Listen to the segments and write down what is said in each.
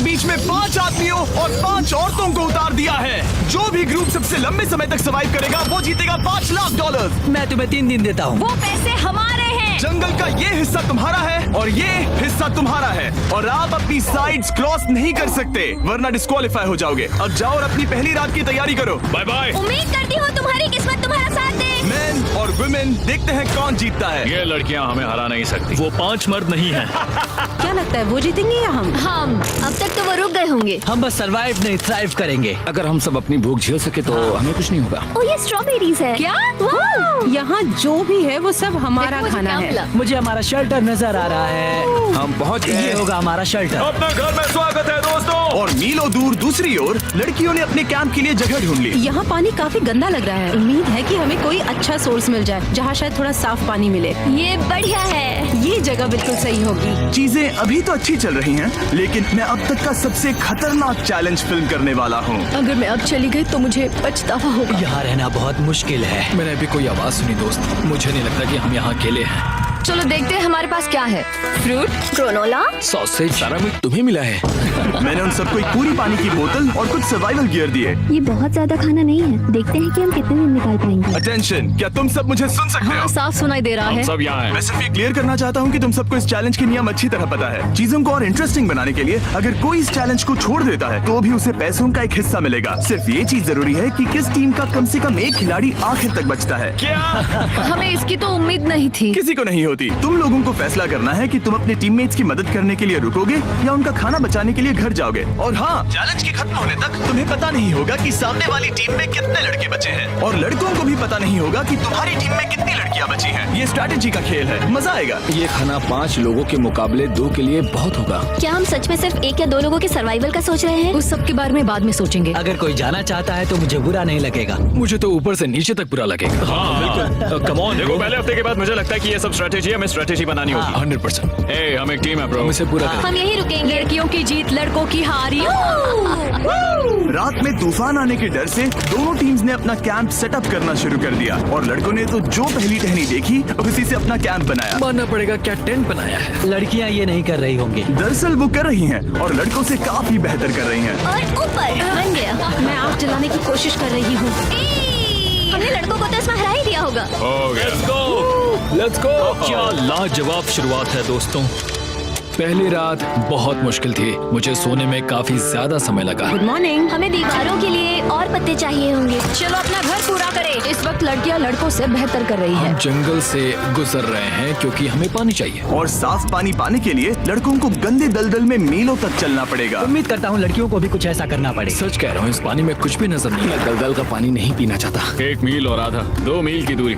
बीच में 5 आदमियों और 5 औरतों को उतार दिया है। जो भी ग्रुप सबसे लंबे समय तक सर्वाइव करेगा वो जीतेगा $5 लाख। मैं तुम्हें 3 दिन देता हूँ। वो पैसे हमारे हैं। जंगल का ये हिस्सा तुम्हारा है और ये हिस्सा तुम्हारा है और आप अपनी साइड्स क्रॉस नहीं कर सकते वरना डिस्क्वालीफाई हो जाओगे। अब जाओ और अपनी पहली रात की तैयारी करो। Bye bye. उम्मीद करती हूँ तुम्हारी किस्मत तुम्हारा साथ दे। मेन और वुमेन देखते हैं कौन जीतता है। ये लड़कियां हमें हरा नहीं सकती। वो 5 मर्द नहीं हैं। क्या लगता है वो जीतेंगे या हम? अब तक तो वो रुक गए होंगे। हम बस सरवाइव नहीं थ्राइव करेंगे। अगर हम सब अपनी भूख झेल सके तो हमें कुछ नहीं होगा। ओ ये स्ट्रॉबेरीज है। क्या? यहाँ जो भी है वो सब हमारा देखो, खाना क्या है। मिला? मुझे हमारा शेल्टर नजर आ रहा है। हम पहुँच ये गए। होगा हमारा शेल्टर। अपने घर में स्वागत है दोस्तों। और मीलों दूर दूसरी ओर लड़कियों ने अपने कैंप के लिए जगह ढूंढ ली। यहाँ पानी काफी गंदा लग रहा है। उम्मीद है कि हमें कोई अच्छा सोर्स मिल जाए जहाँ शायद थोड़ा साफ पानी मिले। ये बढ़िया है। ये जगह बिल्कुल सही होगी। चीजें अभी तो अच्छी चल रही हैं, लेकिन मैं अब तक का सबसे खतरनाक चैलेंज फिल्म करने वाला हूँ। अगर मैं अब चली गई तो मुझे पछतावा होगा। यहाँ रहना बहुत मुश्किल है। मैंने अभी कोई आवाज सुनी दोस्त। मुझे नहीं लगता कि हम यहाँ अकेले हैं। चलो देखते हैं हमारे पास क्या है। Fruit, granola. सॉसेज सारा मीट तुम्हें मिला है। मैंने उन सबको एक पूरी पानी की बोतल और कुछ सर्वाइवल गियर दिए। ये बहुत ज्यादा खाना नहीं है। देखते हैं कि हम कितने दिन निकाल पाएंगे। अटेंशन, क्या तुम सब मुझे सुन सकते हो? साफ सुनाई दे रहा हम है। सब यहाँ हैं। मैं सिर्फ ये क्लियर करना चाहता हूँ कि तुम सबको इस चैलेंज के नियम अच्छी तरह पता है। चीजों को और इंटरेस्टिंग बनाने के लिए अगर कोई इस चैलेंज को छोड़ देता है तो भी उसे पैसों का एक हिस्सा मिलेगा। सिर्फ ये चीज जरूरी है कि किस टीम का कम से कम एक खिलाड़ी आखिर तक बचता है। क्या? हमें इसकी तो उम्मीद नहीं थी। किसी को नहीं होती। तुम लोगों को फैसला करना है कि तुम अपने टीममेट्स की मदद करने के लिए रुकोगे या उनका खाना बचाने के लिए घर जाओगे। और हाँ, चैलेंज के खत्म होने तक तुम्हें पता नहीं होगा कि सामने वाली टीम में कितने लड़के बचे हैं और लड़कों को भी पता नहीं होगा कि तुम्हारी टीम में कितनी लड़कियां बची हैं। ये स्ट्रैटेजी का खेल है, मजा आएगा। ये खाना 5 लोगों के मुकाबले 2 के लिए बहुत होगा। क्या हम सच में सिर्फ 1 या 2 लोगों के सर्वाइवल का सोच रहे हैं? उस सब के बारे में बाद में सोचेंगे। अगर कोई जाना चाहता है तो मुझे बुरा नहीं लगेगा। मुझे तो ऊपर से नीचे तक बुरा लगेगा। हाँ बिल्कुल। Come on. देखो पहले हफ्ते के बाद मुझे लगता है कि ये सब स्ट्रेटेजी हमें स्ट्रेटेजी बनानी होगी। 100%। ए, हम एक टीम है ब्रो। हम इसे पूरा करें। हम यही रुकेंगे। लड़कियों की जीत, लड़कों की हार। रात में तूफान आने के डर से दोनों टीम्स ने अपना कैंप सेटअप करना शुरू कर दिया और लड़कों ने तो जो पहली टहनी देखी उसी से अपना कैंप बनाया। मानना पड़ेगा क्या टेंट बनाया है। लड़कियाँ ये नहीं कर रही होंगी। दरअसल वो कर रही हैं और लड़कों से काफी बेहतर कर रही हैं। और ऊपर बन गया। मैं आग जलाने की कोशिश कर रही हूँ। हमने लड़कों को तो इसमें हरा ही दिया होगा। हो गया। Let's go. क्या लाजवाब शुरुआत है दोस्तों। पहली रात बहुत मुश्किल थी। मुझे सोने में काफी ज्यादा समय लगा। Good morning. हमें दीवारों के लिए और पत्ते चाहिए होंगे। चलो अपना घर पूरा करें। इस वक्त लड़कियां लड़कों से बेहतर कर रही है। हम जंगल से गुजर रहे हैं क्योंकि हमें पानी चाहिए। और साफ पानी पाने के लिए लड़कों को गंदे दलदल में मीलों तक चलना पड़ेगा। उम्मीद करता हूँ लड़कियों को भी कुछ ऐसा करना पड़े। सच कह रहा हूँ, इस पानी में कुछ भी नजर नहीं है। दलदल का पानी नहीं पीना चाहता। 1 मील और आधा, 2 मील की दूरी।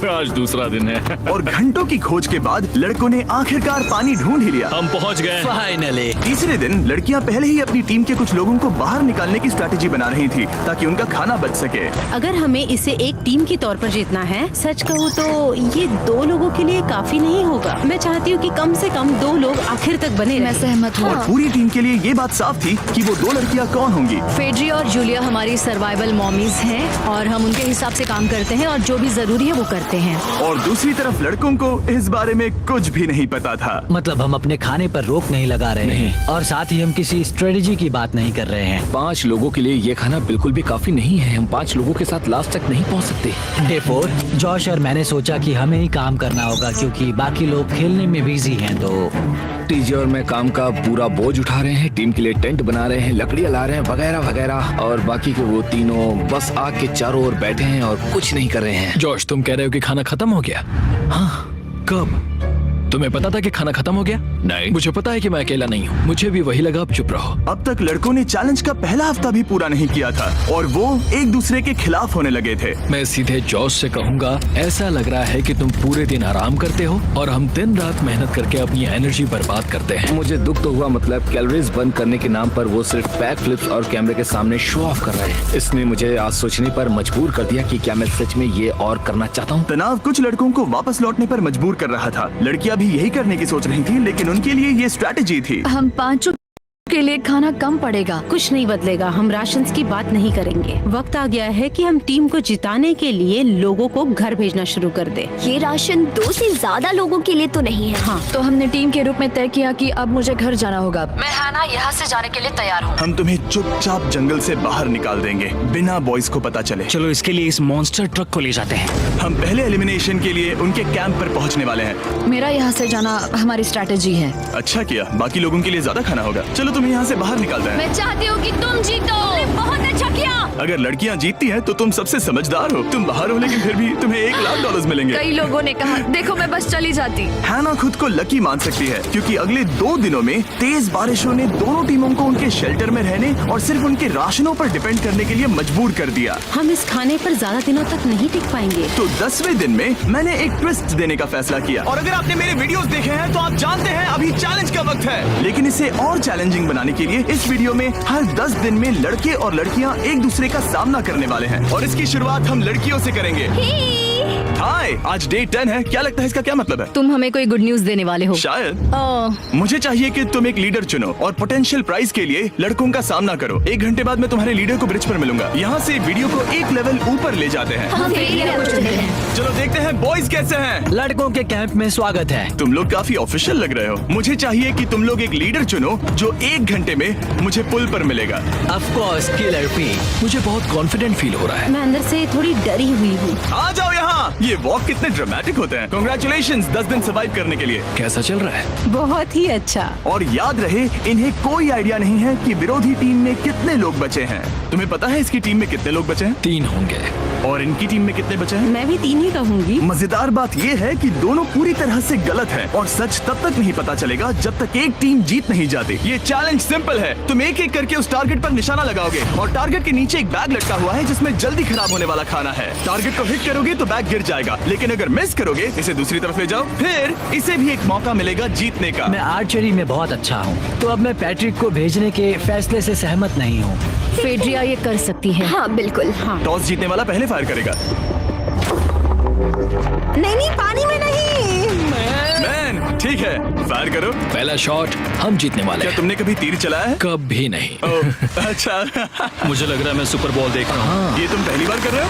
आज दूसरा दिन है। और घंटों की खोज के बाद लड़कों ने आखिरकार पानी ढूंढ ही लिया। हम पहुँच गए। फाइनली। तीसरे दिन लड़कियां पहले ही अपनी टीम के कुछ लोगों को बाहर निकालने की स्ट्रैटेजी बना रही थी ताकि उनका खाना बच सके। अगर हमें इसे एक टीम के तौर पर जीतना है, सच कहूँ तो ये 2 लोगों के लिए काफी नहीं होगा। मैं चाहती हूँ कि कम से कम 2 लोग आखिर तक बने मैं रहें। सहमत हूँ। और पूरी टीम के लिए ये बात साफ थी कि वो 2 लड़कियां कौन होंगी। फेड्री और जूलिया हमारी सर्वाइवल मॉमीज हैं और हम उनके हिसाब से काम करते हैं और जो भी जरूरी है वो करते हैं। और दूसरी तरफ लड़कों को इस बारे में कुछ भी नहीं पता था। मतलब हम अपने खाने पर रोक नहीं लगा रहे हैं और साथ ही हम किसी स्ट्रेटेजी की बात नहीं कर रहे हैं। 5 लोगों के लिए ये खाना बिल्कुल भी काफी नहीं है। हम 5 लोगों के साथ लास्ट तक नहीं पहुंच सकते। डे 4, जॉश और मैंने सोचा कि हमें ही काम करना होगा क्योंकि बाकी लोग खेलने में बिजी हैं। तो टीजे और मैं काम का पूरा बोझ उठा रहे हैं। टीम के लिए टेंट बना रहे हैं, लकड़ियां ला रहे हैं, वगैरह वगैरह। और बाकी के वो तीनों बस आग के चारों ओर बैठे हैं और कुछ नहीं कर रहे हैं। जॉश, तुम कह रहे हो कि खाना खत्म हो गया? हाँ, कब? तुम्हें पता था कि खाना खत्म हो गया? नहीं, मुझे पता है कि मैं अकेला नहीं हूँ। मुझे भी वही लगा। अब चुप रहो। अब तक लड़कों ने चैलेंज का पहला हफ्ता भी पूरा नहीं किया था और वो एक दूसरे के खिलाफ होने लगे थे। मैं सीधे जॉश से कहूँगा, ऐसा लग रहा है कि तुम पूरे दिन आराम करते हो और हम दिन रात मेहनत करके अपनी एनर्जी बर्बाद करते हैं। मुझे दुख तो हुआ, मतलब कैलोरीज बर्न करने के नाम पर वो सिर्फ बैक फ्लिप्स और कैमरे के सामने शो ऑफ कर रहे हैं। इसने मुझे आज सोचने पर मजबूर कर दिया कि क्या मैं सच में ये और करना चाहता हूँ। तनाव कुछ लड़कों को वापस लौटने पर मजबूर कर रहा था। लड़कियां भी यही करने की सोच रही थी, लेकिन उनके लिए ये स्ट्रैटेजी थी। हम 5 सबके लिए खाना कम पड़ेगा। कुछ नहीं बदलेगा, हम राशन की बात नहीं करेंगे। वक्त आ गया है कि हम टीम को जिताने के लिए लोगों को घर भेजना शुरू कर दे। ये राशन 2 से ज्यादा लोगों के लिए तो नहीं है। हाँ, तो हमने टीम के रूप में तय किया कि अब मुझे घर जाना होगा। मैं हैना यहाँ से जाने के लिए तैयार हूँ। हम तुम्हें चुपचाप जंगल से बाहर निकाल देंगे बिना बॉयज को पता चले। चलो इसके लिए इस मॉन्स्टर ट्रक को ले जाते हैं। हम पहले एलिमिनेशन के लिए उनके कैंप पर पहुंचने वाले हैं। मेरा यहाँ से जाना हमारी स्ट्रैटेजी है। अच्छा किया, बाकी लोगों के लिए ज्यादा खाना होगा। चलो तुम्हें यहाँ से बाहर निकालते हैं। मैं चाहती हूँ कि तुम जीतो। बहुत अच्छा किया। अगर लड़कियाँ जीतती हैं तो तुम सबसे समझदार हो। तुम बाहर हो लेकिन फिर भी तुम्हें $1,00,000 मिलेंगे। कई लोगों ने कहा देखो मैं बस चली जाती। हैना खुद को लकी मान सकती है क्योंकि अगले 2 दिनों में तेज बारिशों ने दोनों टीमों को उनके शेल्टर में रहने और सिर्फ उनके राशनों पर डिपेंड करने के लिए मजबूर कर दिया। हम इस खाने पर ज्यादा दिनों तक नहीं टिक पाएंगे। तो 10वें दिन में मैंने एक ट्विस्ट देने का फैसला किया। और अगर आपने मेरे वीडियोस देखे हैं तो आप जानते हैं अभी चैलेंज का वक्त है। लेकिन इसे और चैलेंजिंग बनाने के लिए इस वीडियो में हर 10 दिन में लड़के और लड़कियां एक दूसरे का सामना करने वाले हैं और इसकी शुरुआत हम लड़कियों से करेंगे। हाय, आज डे 10 है। क्या लगता है इसका क्या मतलब है? तुम हमें कोई गुड न्यूज देने वाले हो। शायद। ओह, मुझे चाहिए कि तुम एक लीडर चुनो और पोटेंशियल प्राइज के लिए लड़कों का सामना करो। 1 घंटे बाद मैं तुम्हारे लीडर को ब्रिज पर मिलूंगा। यहाँ से वीडियो को एक लेवल ऊपर ले जाते हैं। हम फेलियर हो चुके हैं। चलो देखते हैं बॉयज कैसे हैं। लड़कों के कैंप में स्वागत है। तुम लोग काफी ऑफिशियल लग रहे हो। मुझे चाहिए कि तुम लोग एक लीडर चुनो जो 1 घंटे में मुझे पुल पर मिलेगा। Of course killer P. मुझे बहुत कॉन्फिडेंट फील हो रहा है। मैं अंदर से थोड़ी डरी हुई हूँ। आ जाओ यहाँ। ये वॉक कितने ड्रामेटिक होते हैं। कांग्रेचुलेशंस 10 दिन सर्वाइव करने के लिए। कैसा चल रहा है? बहुत ही अच्छा। और याद रहे इन्हें कोई आइडिया नहीं है कि विरोधी टीम में कितने लोग बचे हैं। तुम्हें पता है इसकी टीम में कितने लोग बचे हैं? 3 होंगे। और इनकी टीम में कितने बचे हैं? मैं भी 3 ही कहूँगी। मजेदार बात ये है कि दोनों पूरी तरह से गलत है और सच तब तक नहीं पता चलेगा जब तक एक टीम जीत नहीं जाती। ये चैलेंज सिंपल है। तुम एक एक करके उस टारगेट पर निशाना लगाओगे और टारगेट के नीचे एक बैग लटका हुआ है जिसमें जल्दी खराब होने वाला खाना है। टारगेट को हिट करोगे तो बैग गिर जाएगा, लेकिन अगर मिस करोगे इसे दूसरी तरफ ले जाओ, फिर इसे भी एक मौका मिलेगा जीतने का। मैं आर्चरी में बहुत अच्छा हूँ, तो अब मैं पैट्रिक को भेजने के फैसले से सहमत नहीं हूँ। फेड्रिया ये कर सकती है। हाँ बिल्कुल। हाँ, टॉस जीतने वाला पहले फायर करेगा। नहीं पानी में नहीं। मैन, ठीक है, फायर करो। पहला शॉट हम जीतने वाले क्या हैं। तुमने कभी तीर चलाया है? कभी नहीं। ओह, अच्छा। मुझे लग रहा है मैं सुपर बॉल देख रहा हूँ। ये तुम पहली बार कर रहे हो?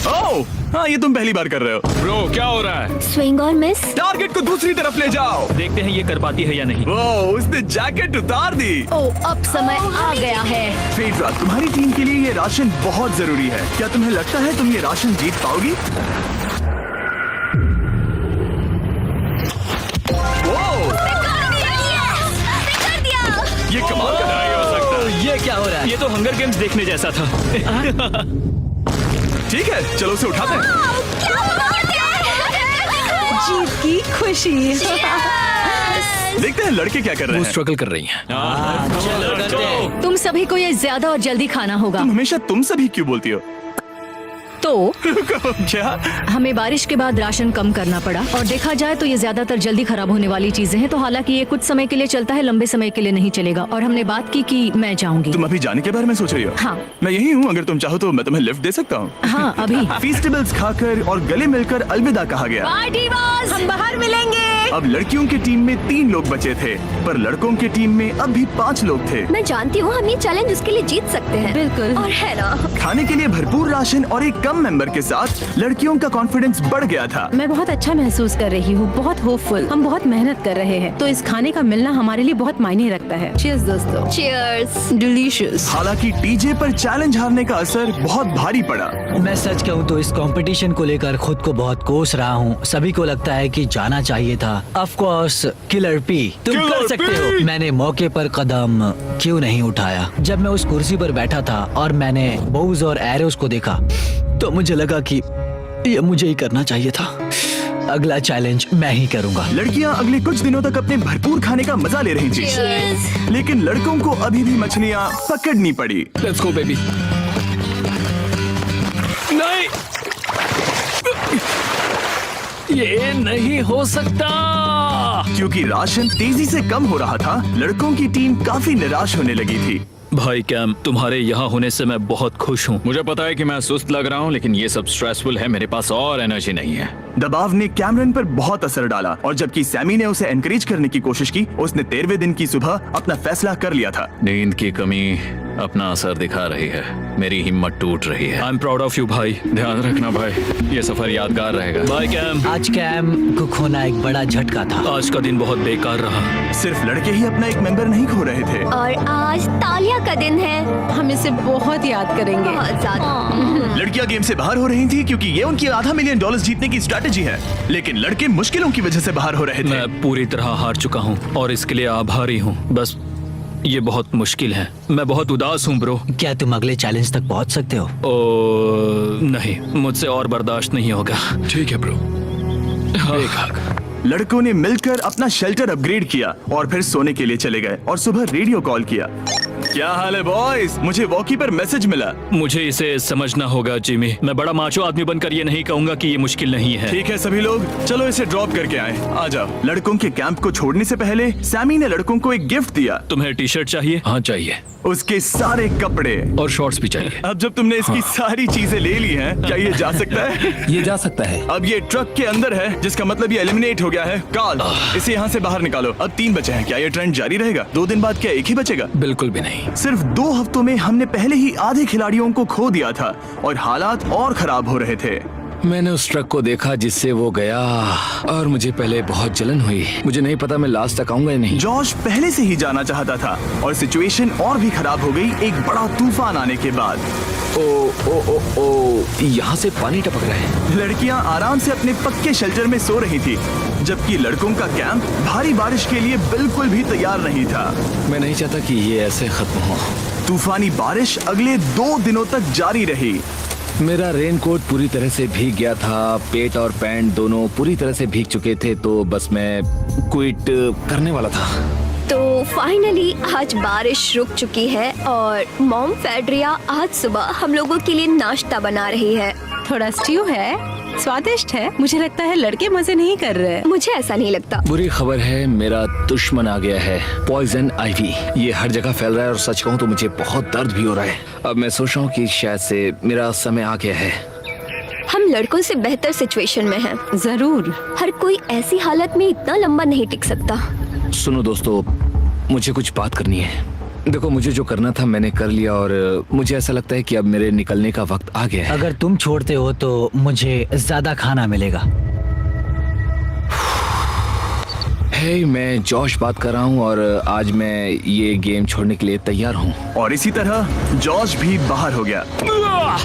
ओह, हाँ, ये तुम पहली बार कर रहे हो। ब्रो क्या हो रहा है? स्विंग और मिस। टारगेट को दूसरी तरफ ले जाओ। देखते हैं ये कर पाती है या नहीं। वो उसने जैकेट उतार दी। ओह, अब समय आ गया है। फेड्रा, तुम्हारी टीम के लिए ये राशन बहुत जरूरी है। क्या तुम्हें लगता है तुम ये राशन जीत पाओगी? ये कमाल का नहीं हो सकता। ये क्या हो रहा है? ये तो हंगर गेम्स देखने जैसा था। ठीक है, चलो उसे उठाते हैं। जीत की खुशी। देखते हैं लड़के क्या कर रहे वो हैं। स्ट्रगल कर रही हैं। चलो करते हैं। तुम सभी को ये ज्यादा और जल्दी खाना होगा। तुम हमेशा तुम सभी क्यों बोलती हो? तो क्या? हमें बारिश के बाद राशन कम करना पड़ा और देखा जाए तो ये ज्यादातर जल्दी खराब होने वाली चीजें हैं। तो हालांकि ये कुछ समय के लिए चलता है, लंबे समय के लिए नहीं चलेगा। और हमने बात की कि मैं जाऊंगी। तुम अभी जाने के बारे में सोच रही हो? हाँ। मैं यही हूँ, अगर तुम चाहो तो मैं तुम्हें लिफ्ट दे सकता हूँ। हाँ, अभी। फीस्टेबल्स खाकर और गले मिलकर अलविदा कहा गया। Bye divas. हम बाहर मिलेंगे। अब लड़कियों की टीम में 3 लोग बचे थे, पर लड़कों की टीम में अब भी 5 लोग थे। मैं जानती हूँ हम ये चैलेंज उसके लिए जीत सकते हैं। बिल्कुल। और है ना। खाने के लिए भरपूर राशन और एक कम मेंबर के साथ लड़कियों का कॉन्फिडेंस बढ़ गया था। मैं बहुत अच्छा महसूस कर रही हूँ, बहुत होपफुल। हम बहुत मेहनत कर रहे हैं, तो इस खाने का मिलना हमारे लिए बहुत मायने रखता है। चीयर्स दोस्तों। चीयर्स। डिलीशियस। हालांकि टीजे पर चैलेंज हारने का असर बहुत भारी पड़ा। मैं सच कहूँ तो इस कंपटीशन को लेकर खुद को बहुत कोस रहा हूँ। सभी को लगता है कि जाना चाहिए था। ऑफ कोर्स किलर पी, तुम कर सकते हो। मैंने मौके पर कदम क्यों नहीं उठाया? जब मैं उस कुर्सी पर बैठा था और मैंने बोव्स और एरोस को देखा तो मुझे लगा कि ये मुझे ही करना चाहिए था। अगला चैलेंज मैं ही करूंगा। लड़कियां अगले कुछ दिनों तक अपने भरपूर खाने का मजा ले रही थी, लेकिन लड़कों को अभी भी मछलियां पकड़नी पड़ी। Let's go baby. नहीं, ये नहीं हो सकता। क्योंकि राशन तेजी से कम हो रहा था, लड़कों की टीम काफी निराश होने लगी थी। भाई कैम, तुम्हारे यहाँ होने से मैं बहुत खुश हूँ। मुझे पता है कि मैं सुस्त लग रहा हूँ, लेकिन ये सब स्ट्रेसफुल है। मेरे पास और एनर्जी नहीं है। दबाव ने कैमरन पर बहुत असर डाला और जबकि सैमी ने उसे एनकरेज करने की कोशिश की, उसने 13वें दिन की सुबह अपना फैसला कर लिया था। नींद की कमी अपना असर दिखा रही है, मेरी हिम्मत टूट रही है। I am proud of you भाई, ध्यान रखना भाई, ये सफर यादगार रहेगा। Bye cam. आज कैम को खोना एक बड़ा झटका था। आज का दिन बहुत बेकार रहा। सिर्फ लड़के ही अपना एक मेंबर नहीं खो रहे थे। और आज तालिया का दिन है, हम इसे बहुत याद करेंगे। बहुत ज्यादा। लड़कियां गेम से बाहर हो रही थी क्योंकि ये उनकी $500 मिलियन जीतने की स्ट्रैटेजी है, लेकिन लड़के मुश्किलों की वजह से बाहर हो रहे थे। मैं पूरी तरह हार चुका हूँ और इसके लिए आभारी हूँ। बस ये बहुत मुश्किल है, मैं बहुत उदास हूँ ब्रो। क्या तुम अगले चैलेंज तक पहुंच सकते हो? नहीं, मुझसे और बर्दाश्त नहीं होगा। ठीक है ब्रो। लड़कों ने मिलकर अपना शेल्टर अपग्रेड किया और फिर सोने के लिए चले गए और सुबह रेडियो कॉल किया। क्या हाल है बॉयज? मुझे वॉकी पर मैसेज मिला। मुझे इसे समझना होगा जिमी, मैं बड़ा माचो आदमी बनकर ये नहीं कहूंगा कि ये मुश्किल नहीं है। ठीक है सभी लोग, चलो इसे ड्रॉप करके आए। आ जाओ। लड़कों के कैंप को छोड़ने से पहले सैमी ने लड़कों को एक गिफ्ट दिया। तुम्हें टी शर्ट चाहिए? हाँ चाहिए, उसके सारे कपड़े। और शॉर्ट्स भी चाहिए। अब जब तुमने इसकी सारी चीजें ले ली हैं, क्या ये जा सकता है? ये जा सकता है। अब ये ट्रक के अंदर है, जिसका मतलब ये एलिमिनेट हो गया है। कार्ल, इसे यहाँ से बाहर निकालो। अब 3 बचे हैं। क्या ये ट्रेंड जारी रहेगा? 2 दिन बाद क्या एक ही बचेगा? बिल्कुल भी नहीं। सिर्फ 2 हफ्तों में हमने पहले ही आधे खिलाड़ियों को खो दिया था और हालात और खराब हो रहे थे। मैंने उस ट्रक को देखा जिससे वो गया और मुझे पहले बहुत जलन हुई। मुझे नहीं पता मैं लास्ट तक आऊंगा या नहीं। जॉश पहले से ही जाना चाहता था और सिचुएशन और भी खराब हो गई एक बड़ा तूफान आने के बाद। ओ ओ ओ ओ, यहाँ से पानी टपक रहा है। लड़कियां आराम से अपने पक्के शेल्टर में सो रही थी, जबकि लड़कों का कैंप भारी बारिश के लिए बिल्कुल भी तैयार नहीं था। मैं नहीं चाहता कि ये ऐसे खत्म हो। तूफानी बारिश अगले 2 दिनों तक जारी रही। मेरा रेनकोट पूरी तरह से भीग गया था, पेट और पैंट दोनों पूरी तरह से भीग चुके थे, तो बस मैं क्विट करने वाला था। तो फाइनली आज बारिश रुक चुकी है और मॉम फेड्रिया आज सुबह हम लोगों के लिए नाश्ता बना रही है। थोड़ा स्ट्यू है, स्वादिष्ट है। मुझे लगता है लड़के मजे नहीं कर रहे। मुझे ऐसा नहीं लगता। बुरी खबर है, मेरा दुश्मन आ गया है, पॉइजन आइवी। ये हर जगह फैल रहा है और सच कहूँ तो मुझे बहुत दर्द भी हो रहा है। अब मैं सोच रहा हूँ कि शायद से मेरा समय आ गया है। हम लड़कों से बेहतर सिचुएशन में हैं। जरूर। हर कोई ऐसी हालत में इतना लंबा नहीं टिक सकता। सुनो दोस्तों, मुझे कुछ बात करनी है। देखो, मुझे जो करना था मैंने कर लिया और मुझे ऐसा लगता है कि अब मेरे निकलने का वक्त आ गया है। अगर तुम छोड़ते हो तो मुझे ज्यादा खाना मिलेगा। हे, मैं जॉश बात कर रहा हूँ और आज मैं ये गेम छोड़ने के लिए तैयार हूँ। और इसी तरह जॉश भी बाहर हो गया।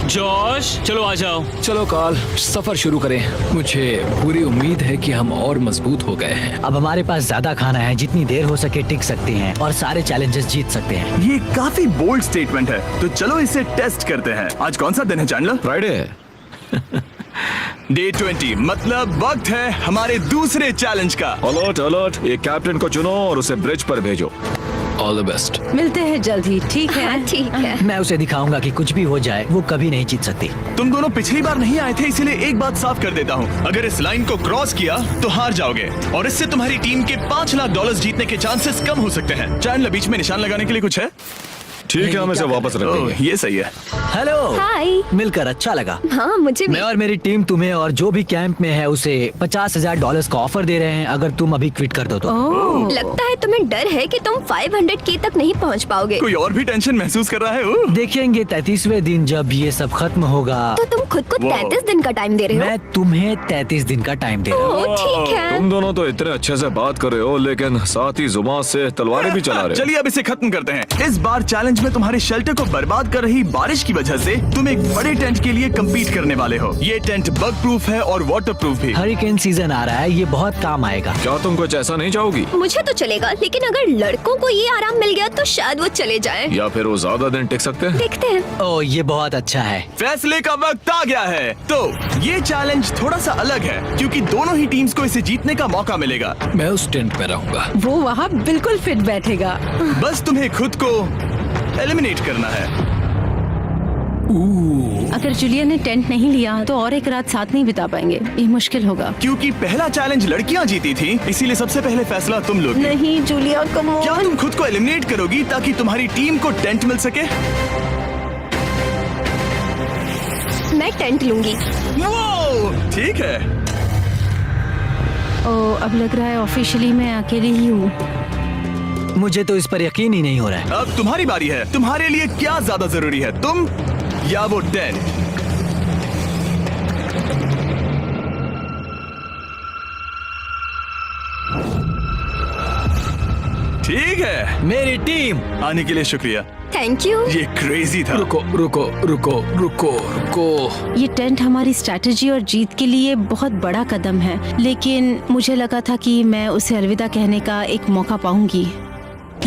जॉश, चलो आ जाओ। चलो कार्ल, सफर शुरू करें। मुझे पूरी उम्मीद है कि हम और मजबूत हो गए हैं। अब हमारे पास ज्यादा खाना है, जितनी देर हो सके टिक सकते हैं और सारे चैलेंजेस जीत सकते हैं। ये काफी बोल्ड स्टेटमेंट है, तो चलो इसे टेस्ट करते हैं। आज कौन सा दिन है चैंडलर? फ्राइडे। डे 20, मतलब वक्त है हमारे दूसरे चैलेंज का। अलर्ट अलर्ट, एक कैप्टन को चुनो और उसे ब्रिज पर भेजो। All the best. मिलते हैं जल्द ही, ठीक है? हाँ, ठीक है। मैं उसे दिखाऊंगा कि कुछ भी हो जाए वो कभी नहीं जीत सकती। तुम दोनों पिछली बार नहीं आए थे, इसलिए एक बात साफ कर देता हूँ। अगर इस लाइन को क्रॉस किया तो हार जाओगे और इससे तुम्हारी टीम के $5 लाख जीतने के चांसेस कम हो सकते हैं। चैंडलर, बीच में निशान लगाने के लिए कुछ है? ठीक है, हम इसे वापस रख देंगे। ये सही है। हेलो। हाय। मिलकर अच्छा लगा। हाँ, मुझे भी। मैं और मेरी टीम तुम्हें और जो भी कैंप में है उसे $50,000 का ऑफर दे रहे हैं अगर तुम अभी क्विट कर दो तो। लगता है तुम्हें डर है कि तुम 500K तक नहीं पहुंच पाओगे। कोई और भी टेंशन महसूस कर रहा है? देखेंगे 33वें दिन जब ये सब खत्म होगा। तो तुम खुद को 33 दिन का टाइम दे रहे हो? मैं तुम्हें 33 दिन का टाइम दे रहा हूँ। ओह, ठीक है। तुम दोनों तो इतने अच्छे से बात कर रहे हो, लेकिन साथ ही जुबान से तलवारें भी चला रहे हो। चलिए अब इसे खत्म करते हैं। इस बार चैलेंज में तुम्हारे शेल्टर को बर्बाद कर रही बारिश की वजह से तुम एक बड़े टेंट के लिए कम्पीट करने वाले हो। ये टेंट बग प्रूफ है और वाटर प्रूफ भी। हरिकेन सीजन आ रहा है, ये बहुत काम आएगा। क्या तुम कुछ ऐसा नहीं चाहोगी? मुझे तो चलेगा, लेकिन अगर लड़कों को ये आराम मिल गया तो शायद वो चले जाएं। या फिर वो ज्यादा दिन टिक सकते हैं? देखते हैं। ओह, ये बहुत अच्छा है। फैसले का वक्त आ गया है। तो ये चैलेंज थोड़ा सा अलग है क्योंकि दोनों ही टीम्स को इसे जीतने का मौका मिलेगा। मैं उस टेंट में रहूंगा। वो वहाँ बिल्कुल फिट बैठेगा। बस तुम्हें खुद को एलिमिनेट करना है। अगर जूलिया ने टेंट नहीं लिया तो और एक रात साथ नहीं बिता पाएंगे। ये मुश्किल होगा। क्योंकि पहला चैलेंज लड़कियां जीती थी, इसीलिए सबसे पहले फैसला तुम लोगी। नहीं जूलिया, कम ऑन। क्या तुम खुद को एलिमिनेट करोगी ताकि तुम्हारी टीम को टेंट मिल सके? मैं टेंट लूंगी। वो ठीक है। अब लग रहा है ऑफिशियली मैं अकेली ही हूँ। मुझे तो इस पर यकीन ही नहीं हो रहा है। अब तुम्हारी बारी है। तुम्हारे लिए क्या ज्यादा जरूरी है, तुम या वो टेंट? ठीक है, मेरी टीम। आने के लिए शुक्रिया। Thank you. ये क्रेजी था। रुको रुको रुको रुको रुको। ये टेंट हमारी स्ट्रैटेजी और जीत के लिए बहुत बड़ा कदम है, लेकिन मुझे लगा था कि मैं उसे अलविदा कहने का एक मौका पाऊंगी।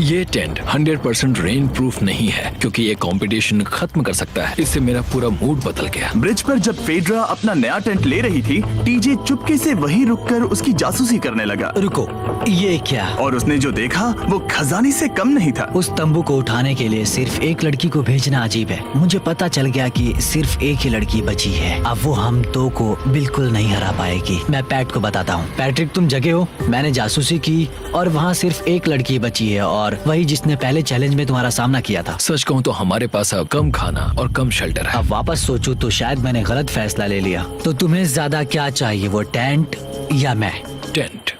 ये टेंट 100% रेन प्रूफ नहीं है, क्योंकि ये कंपटीशन खत्म कर सकता है। इससे मेरा पूरा मूड बदल गया। ब्रिज पर जब फेड्रा अपना नया टेंट ले रही थी, टीजे चुपके से वहीं रुककर उसकी जासूसी करने लगा। रुको, ये क्या? और उसने जो देखा वो खजाने से कम नहीं था। उस तंबू को उठाने के लिए सिर्फ एक लड़की को भेजना अजीब है। मुझे पता चल गया कि सिर्फ एक ही लड़की बची है। अब वो हम दो को बिल्कुल नहीं हरा पाएगी। मैं पैट को बताता हूँ। पैट्रिक, तुम जगे हो? मैंने जासूसी की और वहाँ सिर्फ एक लड़की बची है, और वही जिसने पहले चैलेंज में तुम्हारा सामना किया था। सच कहूँ तो हमारे पास अब कम खाना और कम शेल्टर है। अब वापस सोचूं तो शायद मैंने गलत फैसला ले लिया। तो तुम्हें ज्यादा क्या चाहिए, वो टेंट या मैं? टेंट।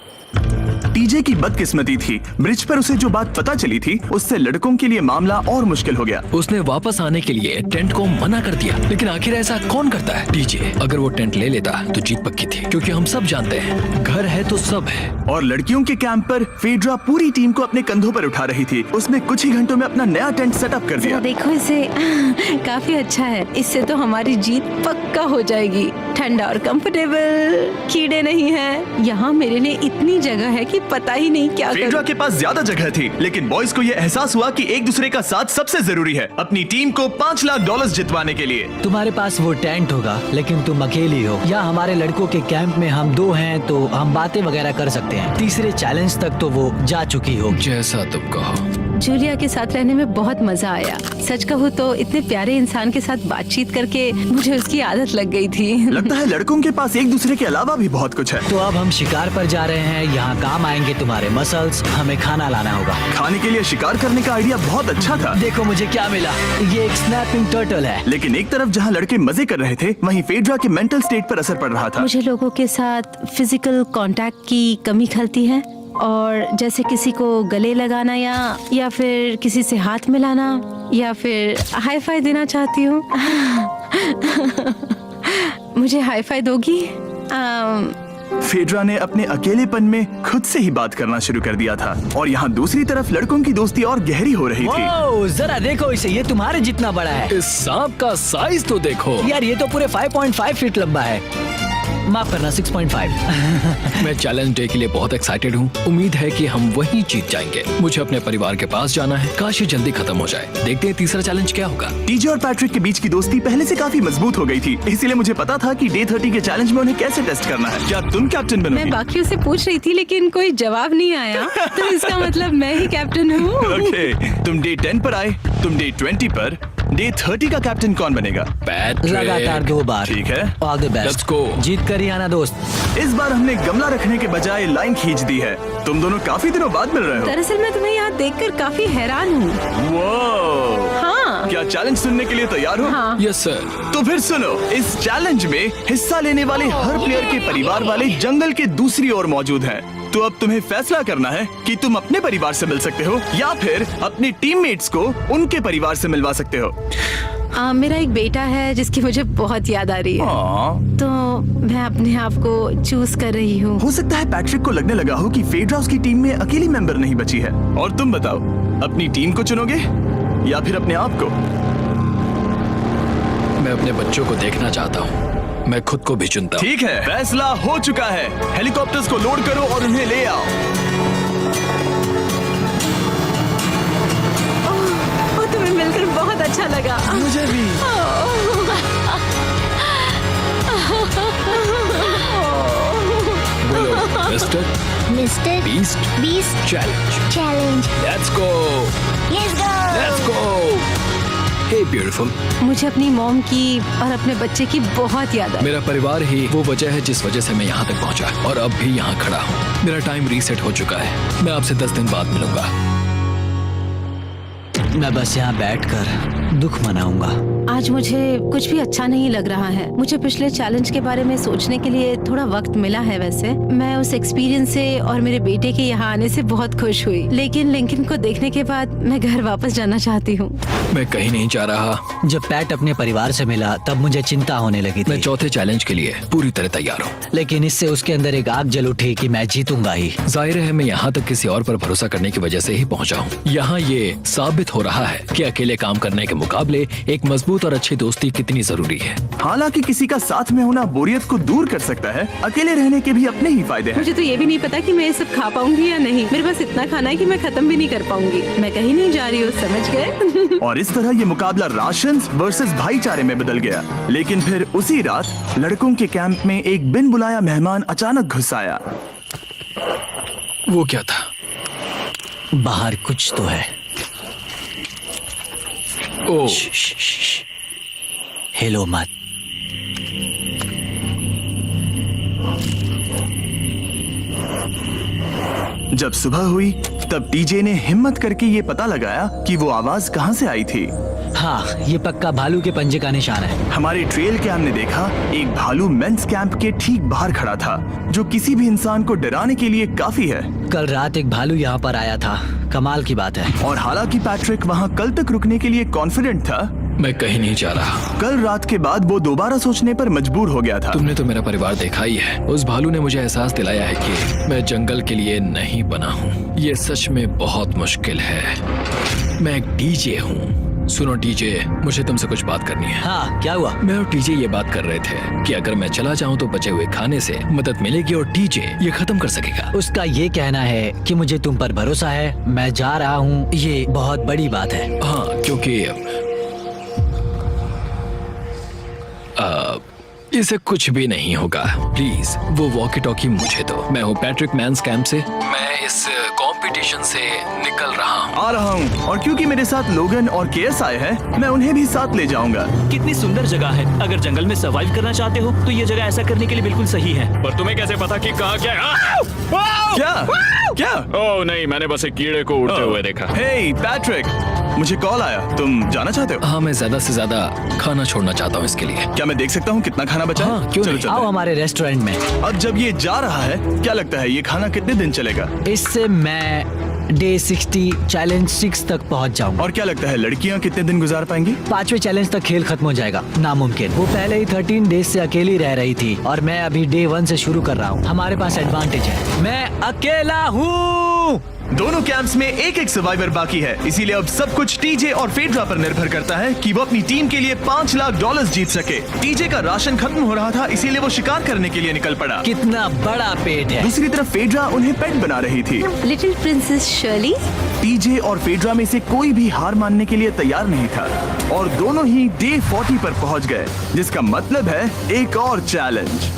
टीजे की बदकिस्मती थी, ब्रिज पर उसे जो बात पता चली थी उससे लड़कों के लिए मामला और मुश्किल हो गया। उसने वापस आने के लिए टेंट को मना कर दिया, लेकिन आखिर ऐसा कौन करता है? टीजे, अगर वो टेंट ले लेता तो जीत पक्की थी, क्योंकि हम सब जानते हैं घर है तो सब है। और लड़कियों के कैंप पर फेड्रा पूरी टीम को अपने कंधों पर उठा रही थी। उसने कुछ ही घंटों में अपना नया टेंट सेटअप कर दिया। देखो इसे, काफी अच्छा है। इससे तो हमारी जीत पक्का हो जाएगी। ठंडा और कंफर्टेबल, कीड़े नहीं हैं। यहाँ मेरे लिए इतनी जगह है कि पता ही नहीं क्या फेड्रा करूं। के पास ज्यादा जगह थी, लेकिन बॉयज को यह एहसास हुआ कि एक दूसरे का साथ सबसे जरूरी है अपनी टीम को $5 लाख जितवाने के लिए। तुम्हारे पास वो टेंट होगा, लेकिन तुम अकेली हो। या हमारे लड़कों के कैंप में हम दो हैं तो हम बातें वगैरह कर सकते हैं। तीसरे चैलेंज तक तो वो जा चुकी होगी। जैसा तुम कहो। जूलिया के साथ रहने में बहुत मजा आया। सच कहूँ तो इतने प्यारे इंसान के साथ बातचीत करके मुझे उसकी आदत लग गई थी। लगता है लड़कों के पास एक दूसरे के अलावा भी बहुत कुछ है। तो अब हम शिकार पर जा रहे हैं। यहाँ काम आएंगे तुम्हारे मसल्स। हमें खाना लाना होगा। खाने के लिए शिकार करने का आइडिया बहुत अच्छा था। देखो मुझे क्या मिला। ये एक स्नैपिंग टर्टल है। लेकिन एक तरफ जहाँ लड़के मजे कर रहे थे, वहीं फेड्रा के मेंटल स्टेट पर असर पड़ रहा था। मुझे लोगों के साथ फिजिकल कांटेक्ट की कमी खलती है, और जैसे किसी को गले लगाना या फिर किसी से हाथ मिलाना या फिर हाई फाई देना चाहती हूँ। मुझे हाई फाई दोगी? फेड्रा ने अपने अकेलेपन में खुद से ही बात करना शुरू कर दिया था, और यहाँ दूसरी तरफ लड़कों की दोस्ती और गहरी हो रही थी। ओह, जरा देखो इसे, ये तुम्हारे जितना बड़ा है। इस सांप का साइज तो देखो यार, ये तो पूरे 5.5 फीट लंबा है। माफ करना, 6.5। मैं चैलेंज डे के लिए बहुत एक्साइटेड हूँ। उम्मीद है कि हम वहीं जीत जाएंगे। मुझे अपने परिवार के पास जाना है। काश ये जल्दी खत्म हो जाए। देखते हैं तीसरा चैलेंज क्या होगा। टीजे और पैट्रिक के बीच की दोस्ती पहले से काफी मजबूत हो गई थी, इसीलिए मुझे पता था कि डे 30 के चैलेंज में उन्हें कैसे टेस्ट करना है। क्या तुम कैप्टन बनोगी? मैं बाकियों से पूछ रही थी, लेकिन कोई जवाब नहीं आया। तो इसका मतलब मैं ही कैप्टन हूँ। ओके, तुम डे 10 पर आए, तुम डे 20 पर। डे 30 का कैप्टन कौन बनेगा? पैट्रिक। लगातार 2 बार। ठीक है, all the best. Let's go। जीत कर ही आना दोस्त। इस बार हमने गमला रखने के बजाय लाइन खींच दी है। तुम दोनों काफी दिनों बाद मिल रहे हो। दरअसल मैं तुम्हें यहाँ देखकर काफी हैरान हूँ। वो हाँ। क्या चैलेंज सुनने के लिए तैयार हो? हाँ। Yes sir. तो फिर सुनो, इस चैलेंज में हिस्सा लेने वाले हर प्लेयर के परिवार वाले जंगल के दूसरी ओर मौजूद हैं। तो अब तुम्हें फैसला करना है कि तुम अपने परिवार से मिल सकते हो या फिर अपने टीममेट्स को उनके परिवार से मिलवा सकते हो। मेरा एक बेटा है जिसकी मुझे बहुत याद आ रही है, तो मैं अपने आप को चूज कर रही हूँ। हो सकता है पैट्रिक को लगने लगा हो कि फेड्रा उसकी टीम में अकेली मेंबर नहीं बची है। और तुम बताओ, अपनी टीम को चुनोगे या फिर अपने आप को? मैं अपने बच्चों को देखना चाहता हूँ। मैं खुद को भी चुनता हूँ। ठीक है, फैसला हो चुका है। हेलीकॉप्टर्स को लोड करो और उन्हें ले आओ। तुम्हें मिलकर बहुत अच्छा लगा। मुझे भी। Mister mister beast challenge. Let's go. Let's go. Hey beautiful. मुझे अपनी मॉम की और अपने बच्चे की बहुत याद है। मेरा परिवार ही वो वजह है जिस वजह से मैं यहाँ तक पहुँचा, और अब भी यहाँ खड़ा हूँ। मेरा टाइम रीसेट हो चुका है। मैं आपसे 10 दिन बाद मिलूंगा। मैं बस यहाँ बैठकर दुख मनाऊंगा। आज मुझे कुछ भी अच्छा नहीं लग रहा है। मुझे पिछले चैलेंज के बारे में सोचने के लिए थोड़ा वक्त मिला है। वैसे मैं उस एक्सपीरियंस से और मेरे बेटे के यहाँ आने से बहुत खुश हुई, लेकिन लिंकन को देखने के बाद मैं घर वापस जाना चाहती हूँ। मैं कहीं नहीं जा रहा। जब पैट अपने परिवार से मिला तब मुझे चिंता होने लगी मैं थी, चौथे चैलेंज के लिए पूरी तरह तैयार हूँ। लेकिन इससे उसके अंदर एक आग जल उठी कि मैं जीतूंगा ही। जाहिर है मैं यहाँ तक किसी और पर भरोसा करने की वजह से ही पहुँचा हूँ। यहाँ ये साबित हो रहा है कि अकेले काम करने के मुकाबले एक मजबूत और अच्छी दोस्ती कितनी जरूरी है। हालांकि किसी का साथ में होना बोरियत को दूर कर सकता है, अकेले रहने के भी अपने ही फायदे हैं। मुझे तो ये भी नहीं पता कि मैं ये सब खा पाऊंगी या नहीं। मेरे पास इतना खाना है कि मैं खत्म भी नहीं कर पाऊंगी। मैं कहीं नहीं जा रही हूँ, समझ गए? और इस तरह ये मुकाबला राशंस वर्सेस भाईचारे में बदल गया। लेकिन फिर उसी रात लड़कों के कैंप में एक बिन बुलाया मेहमान अचानक घुस आया। वो क्या था? बाहर कुछ तो है। ओ, हिलो मत। जब सुबह हुई तब टीजे ने हिम्मत करके ये पता लगाया कि वो आवाज कहाँ से आई थी। हाँ, ये पक्का भालू के पंजे का निशान है। हमारे ट्रेल कैम ने देखा एक भालू मेंस कैंप के ठीक बाहर खड़ा था, जो किसी भी इंसान को डराने के लिए काफी है। कल रात एक भालू यहाँ पर आया था, कमाल की बात है। और हालांकि पैट्रिक वहाँ कल तक रुकने के लिए कॉन्फिडेंट था, मैं कहीं नहीं जा रहा। कल रात के बाद वो दोबारा सोचने पर मजबूर हो गया था। तुमने तो मेरा परिवार देखा ही है। उस भालू ने मुझे एहसास दिलाया है कि मैं जंगल के लिए नहीं बना हूँ। ये सच में बहुत मुश्किल है। मैं एक डीजे हूँ। सुनो डीजे, मुझे तुमसे कुछ बात करनी है। हाँ, क्या हुआ? मैं और टीजे ये बात कर रहे थे कि अगर मैं चला जाऊं तो बचे हुए खाने से मदद मिलेगी और टीजे ये खत्म कर सकेगा। उसका ये कहना है कि मुझे तुम पर भरोसा है, मैं जा रहा हूँ, ये बहुत बड़ी बात है। हाँ, क्योंकि इसे कुछ भी नहीं होगा। प्लीज वो वॉकी टॉकी मुझे दो। मैं हूँ पैट्रिक मैंस कैंप से। मैं इस कंपटीशन से निकल रहा हूँ। आ रहा हूँ, और क्योंकि मेरे साथ लोगन और केएस आए हैं, मैं उन्हें भी साथ ले जाऊंगा। कितनी सुंदर जगह है। अगर जंगल में सर्वाइव करना चाहते हो तो ये जगह ऐसा करने के लिए बिल्कुल सही है। पर तुम्हें कैसे पता कि कहाँ क्या है? क्या क्या? ओह नहीं, मैंने बस एक कीड़े को उड़ते हुए देखा। हे पैट्रिक, मुझे कॉल आया, तुम जाना चाहते हो? हाँ, मैं ज्यादा से ज्यादा खाना छोड़ना चाहता हूँ इसके लिए। क्या मैं देख सकता हूँ कितना खाना बचा है? हाँ, क्यों चलो नहीं? चलते आओ हैं। हमारे रेस्टोरेंट में। अब जब ये जा रहा है, क्या लगता है ये खाना कितने दिन चलेगा? इससे मैं डे 60 चैलेंज 6 तक पहुंच जाऊंगा। और क्या लगता है लड़कियाँ कितने दिन गुजार पाएंगी? 5वें चैलेंज तक खेल खत्म हो जाएगा। नामुमकिन। वो पहले ही 13 डेज से अकेली रह रही थी और मैं अभी डे 1 से शुरू कर रहा हूँ। हमारे पास एडवांटेज है, मैं अकेला हूँ। दोनों कैंप्स में एक एक सर्वाइवर बाकी है, इसीलिए अब सब कुछ टीजे और फेड्रा पर निर्भर करता है कि वो अपनी टीम के लिए $5 लाख जीत सके। टीजे का राशन खत्म हो रहा था, इसीलिए वो शिकार करने के लिए निकल पड़ा। कितना बड़ा पेट है। दूसरी तरफ फेड्रा उन्हें पेट बना रही थी। Little princess Shirley. टीजे और फेड्रा में से कोई भी हार मानने के लिए तैयार नहीं था, और दोनों ही डे 40 पर पहुंच गए, जिसका मतलब है एक और चैलेंज।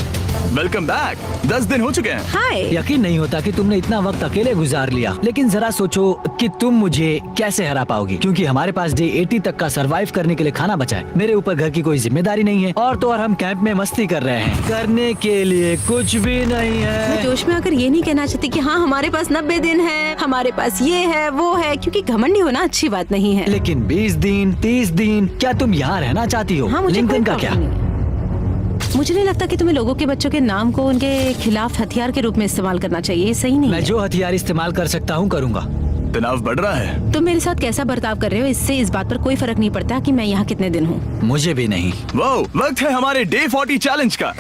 Welcome back. 10 दिन हो चुके हैं। हाय। यकीन नहीं होता कि तुमने इतना वक्त अकेले गुजार लिया, लेकिन जरा सोचो कि तुम मुझे कैसे हरा पाओगी, क्योंकि हमारे पास डे 80 तक का सरवाइव करने के लिए खाना बचा है। मेरे ऊपर घर की कोई जिम्मेदारी नहीं है, और तो और हम कैंप में मस्ती कर रहे हैं, करने के लिए कुछ भी नहीं मैं है। जोश में आकर ये नहीं कहना चाहती कि हाँ हमारे पास 90 दिन है, हमारे पास ये है वो है, क्योंकि घमंडी होना अच्छी बात नहीं है। लेकिन 20 दिन 30 दिन, क्या तुम यहाँ रहना चाहती हो? हाँ, मुझे कोई लिंकन का क्या? प्रॉब्लम नहीं। मुझे नहीं लगता कि तुम्हें लोगों के बच्चों के नाम को उनके खिलाफ हथियार के रूप में इस्तेमाल करना चाहिए। ये सही नहीं मैं है। जो हथियार इस्तेमाल कर सकता हूँ करूँगा। तनाव बढ़ रहा है। तुम मेरे साथ कैसा बर्ताव कर रहे हो, इससे इस बात पर कोई फर्क नहीं पड़ता कि मैं यहाँ कितने दिन हूँ। मुझे भी नहीं। वो वक्त है हमारे डे 40 चैलेंज का।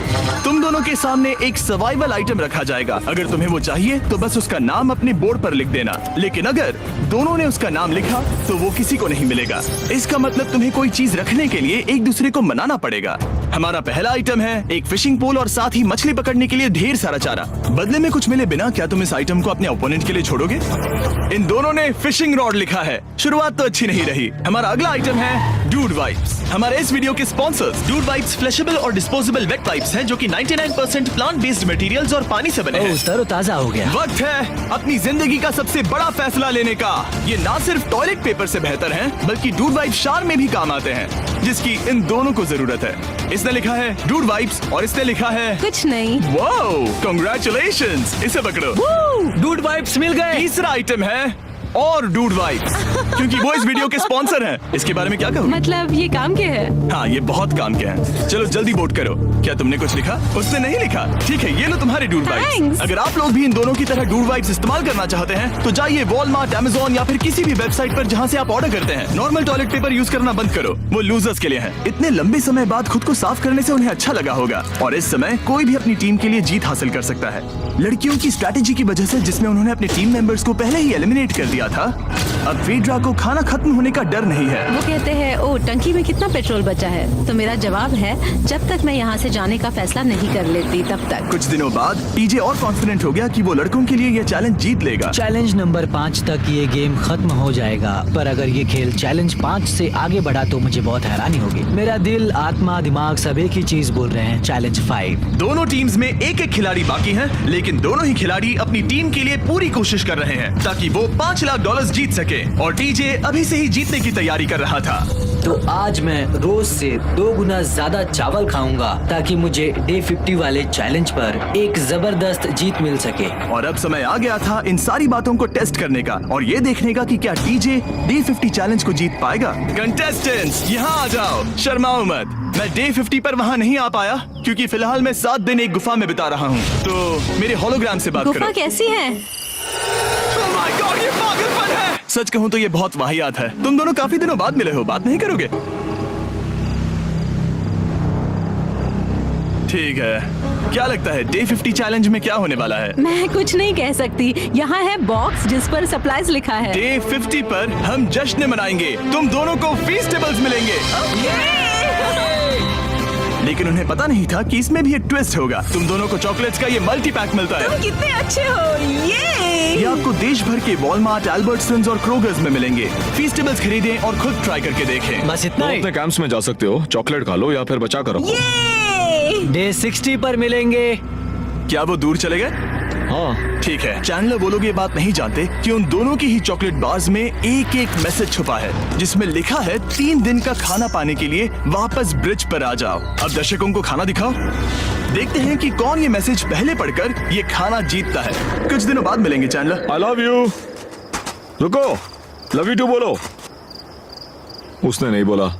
तुम दोनों के सामने एक सर्वाइवल आइटम रखा जाएगा। अगर तुम्हें वो चाहिए तो बस उसका नाम अपने बोर्ड पर लिख देना, लेकिन अगर दोनों ने उसका नाम लिखा तो वो किसी को नहीं मिलेगा। इसका मतलब तुम्हें कोई चीज रखने के लिए एक दूसरे को मनाना पड़ेगा। हमारा पहला आइटम है एक फिशिंग पोल और साथ ही मछली पकड़ने के लिए ढेर सारा चारा। बदले में कुछ मिले बिना क्या तुम इस आइटम को अपने ओपोनेंट के लिए छोड़ोगे? इन दोनों ने फिशिंग रॉड लिखा है। शुरुआत तो अच्छी नहीं रही। हमारा अगला आइटम है डूड वाइप्स। हमारे इस वीडियो के स्पॉन्सर्स डूड वाइप्स फ्लैशेबल और डिस्पोजेबल वेट वाइप्स हैं, जो कि 99% प्लांट बेस्ड मटेरियल्स और पानी से बने हैं। तरोताजा हो गया। वक्त है अपनी जिंदगी का सबसे बड़ा फैसला लेने का। ये ना सिर्फ टॉयलेट पेपर से बेहतर हैं, बल्कि डूड वाइप शार में भी काम आते हैं, जिसकी इन दोनों को जरूरत है। इसने लिखा है डूड वाइप्स और इसने लिखा है कुछ नहीं। Wow, congratulations. इसे पकड़ो। डूड वाइप्स मिल गए। तीसरा आइटम है और डूड वाइब्स, क्योंकि वो इस वीडियो के स्पॉन्सर हैं। इसके बारे में क्या कहूँ? मतलब ये काम क्या है? हाँ, ये बहुत काम के हैं। चलो जल्दी वोट करो। क्या तुमने कुछ लिखा? उसने नहीं लिखा। ठीक है, ये लो तुम्हारे डूड वाइब्स। Thanks. अगर आप लोग भी इन दोनों की तरह डूड वाइब्स इस्तेमाल करना चाहते हैं तो जाइए वॉलमार्ट, अमेज़न या फिर किसी भी वेबसाइट पर जहाँ से आप ऑर्डर करते हैं। नॉर्मल टॉयलेट पेपर यूज करना बंद करो, वो लूजर्स के लिए है। इतने लंबे समय बाद खुद को साफ करने से उन्हें अच्छा लगा होगा और इस समय कोई भी अपनी टीम के लिए जीत हासिल कर सकता है। लड़कियों की स्ट्रैटेजी की वजह से, जिसमें उन्होंने अपने टीम मेंबर्स को पहले ही एलिमिनेट कर दिया था, अब फेड्रा को खाना खत्म होने का डर नहीं है। वो कहते हैं ओ टंकी में कितना पेट्रोल बचा है, तो मेरा जवाब है जब तक मैं यहाँ से जाने का फैसला नहीं कर लेती तब तक। कुछ दिनों बाद टीजे और कॉन्फिडेंट हो गया कि वो लड़कों के लिए ये चैलेंज जीत लेगा। चैलेंज नंबर 5 तक ये गेम खत्म हो जाएगा, पर अगर ये खेल चैलेंज 5 से आगे बढ़ा तो मुझे बहुत हैरानी होगी। मेरा दिल, आत्मा, दिमाग सब एक ही चीज बोल रहे हैं, चैलेंज 5। दोनों टीम्स में एक एक खिलाड़ी बाकी हैं, लेकिन दोनों ही खिलाड़ी अपनी टीम के लिए पूरी कोशिश कर रहे हैं ताकि वो $5 लाख जीत सके और टीजे अभी से ही जीतने की तैयारी कर रहा था। तो आज मैं रोज से 2 गुना ज्यादा चावल खाऊंगा ताकि मुझे डे 50 वाले चैलेंज पर एक जबरदस्त जीत मिल सके। और अब समय आ गया था इन सारी बातों को टेस्ट करने का और ये देखने का कि क्या टीजे डे 50 चैलेंज को जीत पाएगा। कंटेस्टेंट्स यहाँ आ जाओ, शर्माओ मत। मैं डे 50 पर वहाँ नहीं आ पाया क्योंकि फिलहाल मैं 7 दिन एक गुफा में बिता रहा हूँ, तो मेरे होलोग्राम से बात गुफा करो। कैसी है? Oh my God, ये पागलपन है। सच कहूँ तो ये बहुत वाहियात है। तुम दोनों काफी दिनों बाद मिले हो, बात नहीं करोगे? ठीक है, क्या लगता है डे 50 चैलेंज में क्या होने वाला है? मैं कुछ नहीं कह सकती। यहाँ है बॉक्स जिस पर सप्लाईज लिखा है। डे 50 पर हम जश्न मनाएंगे, तुम दोनों को फीस्टेबल्स मिलेंगे। लेकिन उन्हें पता नहीं था कि इसमें भी एक ट्विस्ट होगा। तुम दोनों को चॉकलेट्स का ये मल्टी पैक मिलता है। तुम कितने अच्छे हो, ये आपको देश भर के वॉलमार्ट, अल्बर्ट्सन्स और क्रोगर्स में मिलेंगे। फीस्टेबल्स खरीदें और खुद ट्राई करके देखें। बस इतना ही। अपने कैंप्स में जा सकते हो, चॉकलेट खा लो या फिर बचा करो। डे 60 पर मिलेंगे। क्या वो दूर चले गए? हाँ, ठीक है। चैंडलर वो लोग ये बात नहीं जानते कि उन दोनों की ही चॉकलेट बार्स में एक एक मैसेज छुपा है जिसमें लिखा है 3 दिन का खाना पाने के लिए वापस ब्रिज पर आ जाओ। अब दर्शकों को खाना दिखाओ, देखते हैं कि कौन ये मैसेज पहले पढ़कर ये खाना जीतता है। कुछ दिनों बाद मिलेंगे चैंडलर। I love you. रुको, लव यू टू बोलो। उसने नहीं बोला।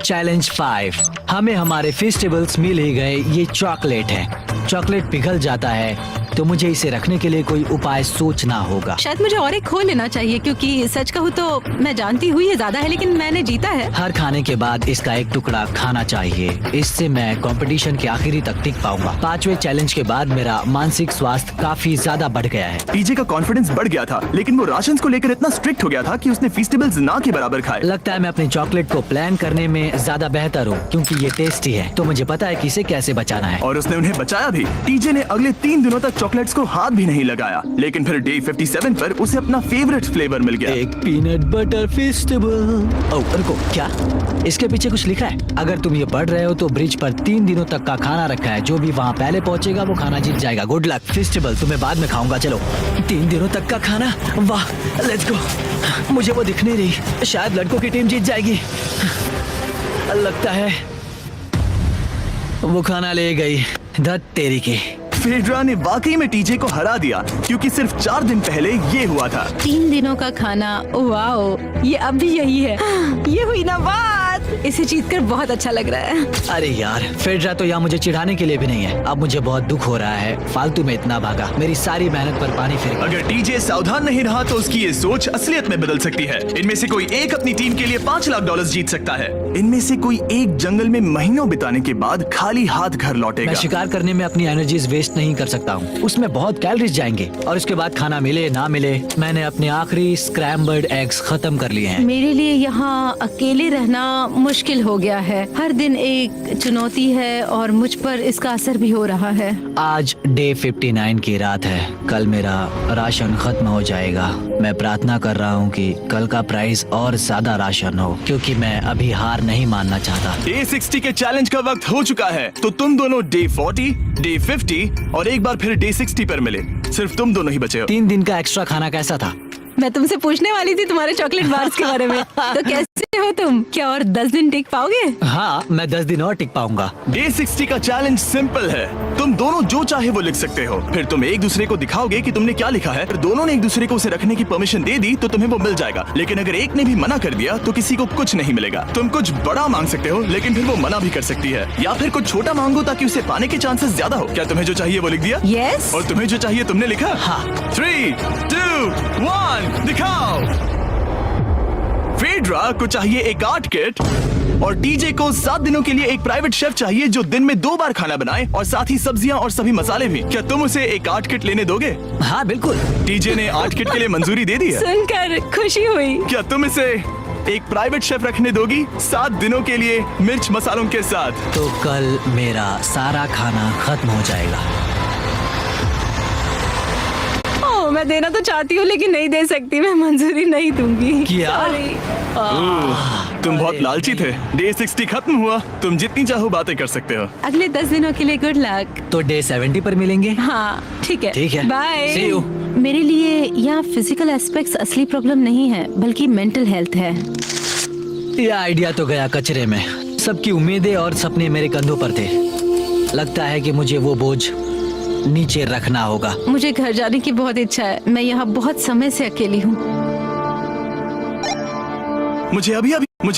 चैलेंज 5, हमें हमारे फेस्टिवल्स मिल ही गए। ये चॉकलेट है। चॉकलेट पिघल जाता है तो मुझे इसे रखने के लिए कोई उपाय सोचना होगा। शायद मुझे और एक खो लेना चाहिए क्योंकि सच कहूँ तो मैं जानती हूँ ये ज्यादा है लेकिन मैंने जीता है। हर खाने के बाद इसका एक टुकड़ा खाना चाहिए, इससे मैं कंपटीशन के आखिरी तक टिक पाऊंगा। 5वें चैलेंज के बाद मेरा मानसिक स्वास्थ्य काफी ज्यादा बढ़ गया है। टीजे का कॉन्फिडेंस बढ़ गया था, लेकिन वो राशंस को लेकर इतना स्ट्रिक्ट हो गया था कि उसने फीस्टेबल्स ना के बराबर खाए। लगता है मैं अपने चॉकलेट को प्लान करने में ज्यादा बेहतर हूँ क्योंकि ये टेस्टी है, तो मुझे पता है कि इसे कैसे बचाना है। और उसने उन्हें बचाया भी। टीजे ने अगले 3 दिनों तक चॉकलेट्स को हाथ भी नहीं लगाया, लेकिन फिर डे 57 पर उसे अपना फेवरेट फ्लेवर मिल गया। एक पीनट बटर फेस्टिवल। ओह रुको, क्या इसके पीछे कुछ लिखा है? अगर तुम ये पढ़ रहे हो तो ब्रिज पर 3 दिनों तक का खाना रखा है। जो भी वहाँ पहले पहुँचेगा वो खाना जीत जाएगा। Good luck. फेस्टिवल तुम्हें बाद में खाऊंगा। चलो, 3 दिनों तक का खाना, वाह, लेट्स गो। मुझे वो दिख नहीं रही, शायद लड़कों की टीम जीत जाएगी। लगता है वो खाना ले गई। धत तेरी की। फेड्रा ने वाकई में टीजे को हरा दिया क्योंकि सिर्फ 4 दिन पहले ये हुआ था। 3 दिनों का खाना, वाओ, ये अब भी यही है। ये हुई ना बात। इसे जीतकर बहुत अच्छा लग रहा है। अरे यार, फेड्रा तो यहाँ मुझे चिढ़ाने के लिए भी नहीं है। अब मुझे बहुत दुख हो रहा है, फालतू में इतना भागा, मेरी सारी मेहनत पर पानी फिर गया। अगर टीजे सावधान नहीं रहा तो उसकी ये सोच असलियत में बदल सकती है। इनमें से कोई एक अपनी टीम के लिए $5 लाख जीत सकता है। इनमें से कोई एक जंगल में महीनों बिताने के बाद खाली हाथ घर लौटेगा। मैं शिकार करने में अपनी एनर्जीज वेस्ट नहीं कर सकता हूँ, उसमें बहुत कैलोरीज जाएंगे और उसके बाद खाना मिले ना मिले, मैंने अपने आखिरी स्क्रैम्बल्ड एग्स खत्म कर लिए हैं। मेरे लिए यहाँ अकेले रहना मुश्किल हो गया है। हर दिन एक चुनौती है और मुझ पर इसका असर भी हो रहा है। आज डे 59 की रात है। कल मेरा राशन खत्म हो जाएगा। मैं प्रार्थना कर रहा हूँ कि कल का प्राइस और ज्यादा राशन हो क्योंकि मैं अभी हार नहीं मानना चाहता। डे 60 के चैलेंज का वक्त हो चुका है, तो तुम दोनों डे 40, डे 50 और एक बार फिर डे 60 पर मिले। सिर्फ तुम दोनों ही बचे हो। 3 दिन का एक्स्ट्रा खाना कैसा था? मैं तुमसे पूछने वाली थी तुम्हारे चॉकलेट बार्स के बारे में। तो कैसे हो हो तुम? क्या और 10 दिन टिक पाओगे? हाँ, मैं 10 दिन और टिक पाऊंगा। डे 60 का चैलेंज सिंपल है। तुम दोनों जो चाहे वो लिख सकते हो। फिर तुम एक दूसरे को दिखाओगे कि तुमने क्या लिखा है। फिर दोनों ने एक दूसरे को उसे रखने की परमिशन दे दी तो तुम्हें वो मिल जाएगा। लेकिन अगर एक ने भी मना कर दिया तो किसी को कुछ नहीं मिलेगा। तुम कुछ बड़ा मांग सकते हो, लेकिन फिर वो मना भी कर सकती है, या फिर कुछ छोटा मांगो ताकि उसे पाने के चांसेस ज्यादा हो। क्या तुम्हें जो चाहिए वो लिख दिया? यस। और तुम्हें जो चाहिए तुमने लिखा? हाँ। 3, 2, 1 दिखाओ। फेड्रा को चाहिए एक आर्ट किट और टीजे को 7 दिनों के लिए एक प्राइवेट शेफ चाहिए जो दिन में 2 बार खाना बनाए और साथ ही सब्जियां और सभी मसाले भी। क्या तुम उसे एक आर्ट किट लेने दोगे? हाँ बिल्कुल। टीजे ने आर्ट किट के लिए मंजूरी दे दी है। सुनकर खुशी हुई। क्या तुम इसे एक प्राइवेट शेफ रखने दोगी 7 दिनों के लिए मिर्च मसालों के साथ? तो कल मेरा सारा खाना खत्म हो जाएगा। मैं देना तो चाहती हूँ लेकिन नहीं दे सकती। मैं मंजूरी नहीं दूंगी। क्या? Sorry। तुम बहुत लालची थे। डे 60 खत्म हुआ। तुम जितनी चाहो बातें कर सकते हो। अगले 10 दिनों के लिए गुड लक। तो डे 70 पर मिलेंगे। हाँ ठीक है। ठीक है। बाय। See you। मेरे लिए यहाँ फिजिकल एस्पेक्ट्स असली प्रॉब्लम नहीं है बल्कि मेंटल हेल्थ है। ये आइडिया तो गया कचरे में। सबकी उम्मीदें और सपने मेरे कंधों पर थे। लगता है कि मुझे वो बोझ नीचे रखना होगा। मुझे घर जाने की बहुत इच्छा है। मैं यहाँ बहुत समय से अकेली हूँ। मुझे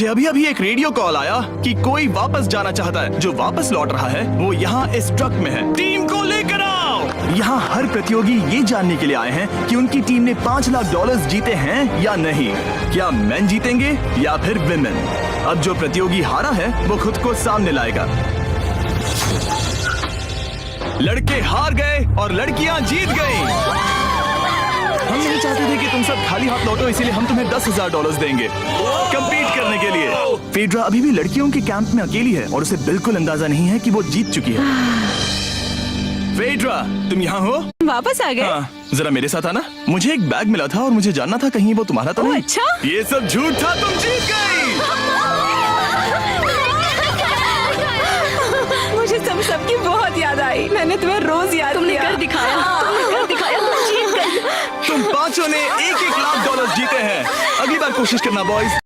अभी अभी एक रेडियो कॉल आया कि कोई वापस जाना चाहता है। जो वापस लौट रहा है वो यहाँ इस ट्रक में है। टीम को लेकर आओ। यहाँ हर प्रतियोगी ये जानने के लिए आए हैं कि उनकी टीम ने $5 लाख जीते हैं या नहीं। क्या मेन जीतेंगे या फिर विमेन? अब जो प्रतियोगी हारा है वो खुद को सामने लाएगा। लड़के हार गए और लड़कियां जीत गई। हम नहीं चाहते थे कि तुम सब खाली हाथ लौटो, इसीलिए हम तुम्हें $10,000 देंगे कंपीट करने के लिए। फेड्रा अभी भी लड़कियों के कैंप में अकेली है और उसे बिल्कुल अंदाजा नहीं है कि वो जीत चुकी है। फेड्रा, तुम यहाँ हो? वापस आ गए? हाँ, जरा मेरे साथ आना। मुझे एक बैग मिला था और मुझे जानना था कहीं वो तुम्हारा तो नहीं। अच्छा? ये सब झूठ था, तुम जीत गई। मुझे सबकी बहुत याद आई। मैंने तुम्हें रोज याद तुमने किया। कर दिखाया। तुमने कर दिखाया। तुम जीत गई। तुम पांचों ने $1-1 लाख जीते हैं। अगली बार कोशिश करना बॉयज।